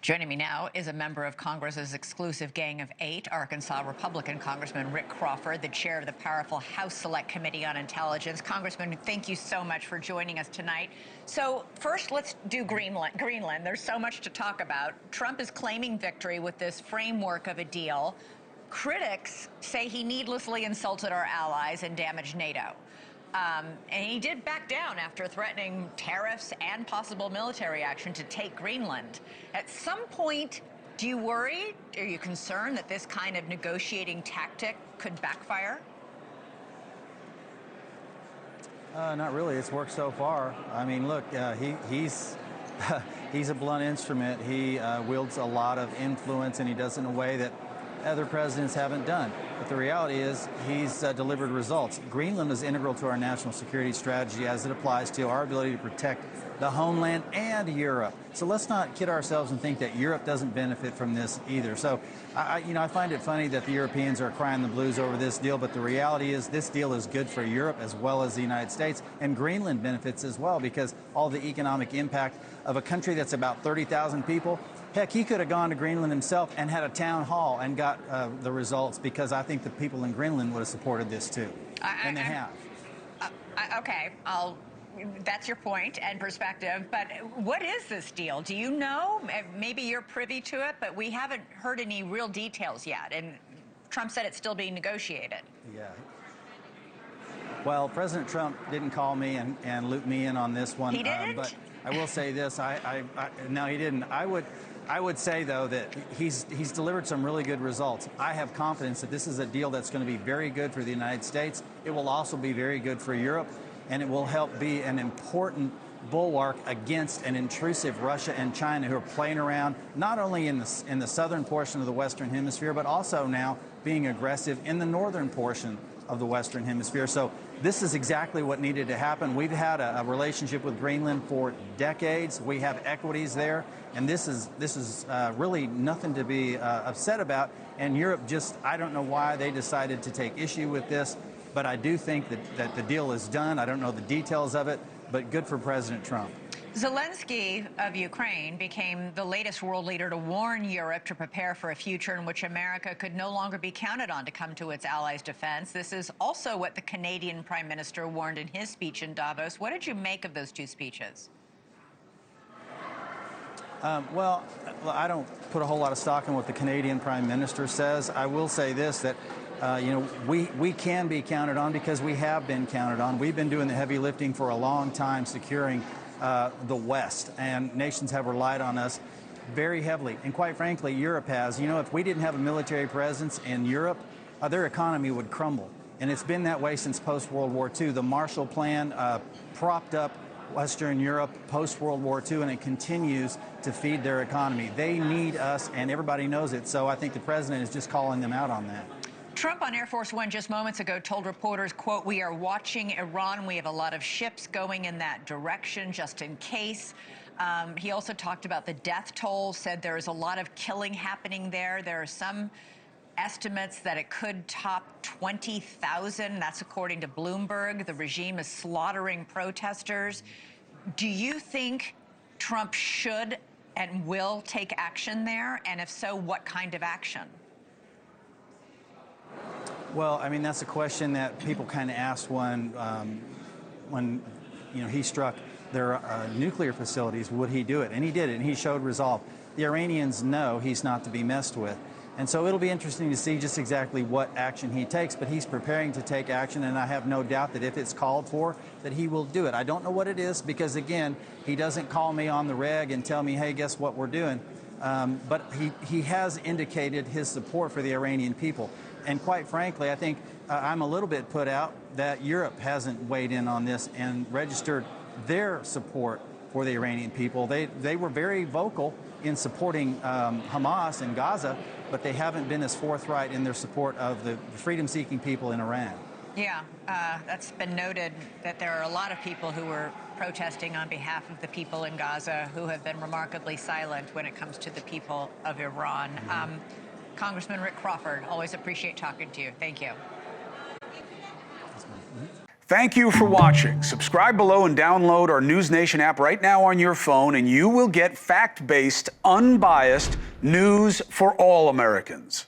Joining me now is a member of Congress's exclusive Gang of Eight, Arkansas Republican Congressman Rick Crawford, the chair of the powerful House Select Committee on Intelligence. Congressman, thank you so much for joining us tonight. So first, let's do Greenland. There's so much to talk about. Trump is claiming victory with this framework of a deal. Critics say he needlessly insulted our allies and damaged NATO. And he did back down after threatening tariffs and possible military action to take Greenland. At some point, do you worry, are you concerned that this kind of negotiating tactic could backfire? Not really. It's worked so far. I mean, look, he's he's a blunt instrument. He wields a lot of influence, and he does it in a way that other presidents haven't done. But the reality is he's delivered results. Greenland is integral to our national security strategy as it applies to our ability to protect the homeland and Europe. So let's not kid ourselves and think that Europe doesn't benefit from this either. So, I find it funny that the Europeans are crying the blues over this deal, but the reality is this deal is good for Europe as well as the United States, and Greenland benefits as well because all the economic impact of a country that's about 30,000 people. Heck, he could have gone to Greenland himself and had a town hall and got the results, because I think the people in Greenland would have supported this too, and they have. Okay, that's your point and perspective, but what is this deal? Do you know? Maybe you're privy to it, but we haven't heard any real details yet, and Trump said it's still being negotiated. Yeah. Well, President Trump didn't call me and loop me in on this one. He didn't? But I will say this. No, he didn't. I would say, though, that he's delivered some really good results. I have confidence that this is a deal that's going to be very good for the United States. It will also be very good for Europe, and it will help be an important bulwark against an intrusive Russia and China, who are playing around not only in the southern portion of the Western Hemisphere, but also now being aggressive in the northern portion of the Western Hemisphere. So this is exactly what needed to happen. We've had a relationship with Greenland for decades. We have equities there, and this is really nothing to be upset about. And Europe I don't know why they decided to take issue with this, but I do think that the deal is done. I don't know the details of it, but good for President Trump. Zelensky of Ukraine became the latest world leader to warn Europe to prepare for a future in which America could no longer be counted on to come to its allies' defense. This is also what the Canadian Prime Minister warned in his speech in Davos. What did you make of those two speeches? Well, I don't put a whole lot of stock in what the Canadian Prime Minister says. I will say this, that we can be counted on because we have been counted on. We've been doing the heavy lifting for a long time, securing the West, and nations have relied on us very heavily. And quite frankly, Europe has. If we didn't have a military presence in Europe, their economy would crumble. And it's been that way since post-World War II. The Marshall Plan propped up Western Europe post-World War II, and it continues to feed their economy. They need us, and everybody knows it. So I think the president is just calling them out on that. Trump on Air Force One just moments ago told reporters, quote, "We are watching Iran. We have a lot of ships going in that direction just in case." He also talked about the death toll, said there is a lot of killing happening there. There are some estimates that it could top 20,000. That's according to Bloomberg. The regime is slaughtering protesters. Do you think Trump should and will take action there? And if so, what kind of action? Well, I mean, that's a question that people kind of asked when he struck their nuclear facilities. Would he do it? And he did it, and he showed resolve. The Iranians know he's not to be messed with. And so it'll be interesting to see just exactly what action he takes, but he's preparing to take action, and I have no doubt that if it's called for, that he will do it. I don't know what it is because, again, he doesn't call me on the reg and tell me, hey, guess what we're doing? But he has indicated his support for the Iranian people. And quite frankly, I think I'm a little bit put out that Europe hasn't weighed in on this and registered their support for the Iranian people. They were very vocal in supporting Hamas in Gaza, but they haven't been as forthright in their support of the freedom-seeking people in Iran. Yeah, that's been noted that there are a lot of people who were protesting on behalf of the people in Gaza who have been remarkably silent when it comes to the people of Iran. Congressman Rick Crawford, always appreciate talking to you. Thank you. Thank you for watching. Subscribe below and download our NewsNation app right now on your phone, and you will get fact-based, unbiased news for all Americans.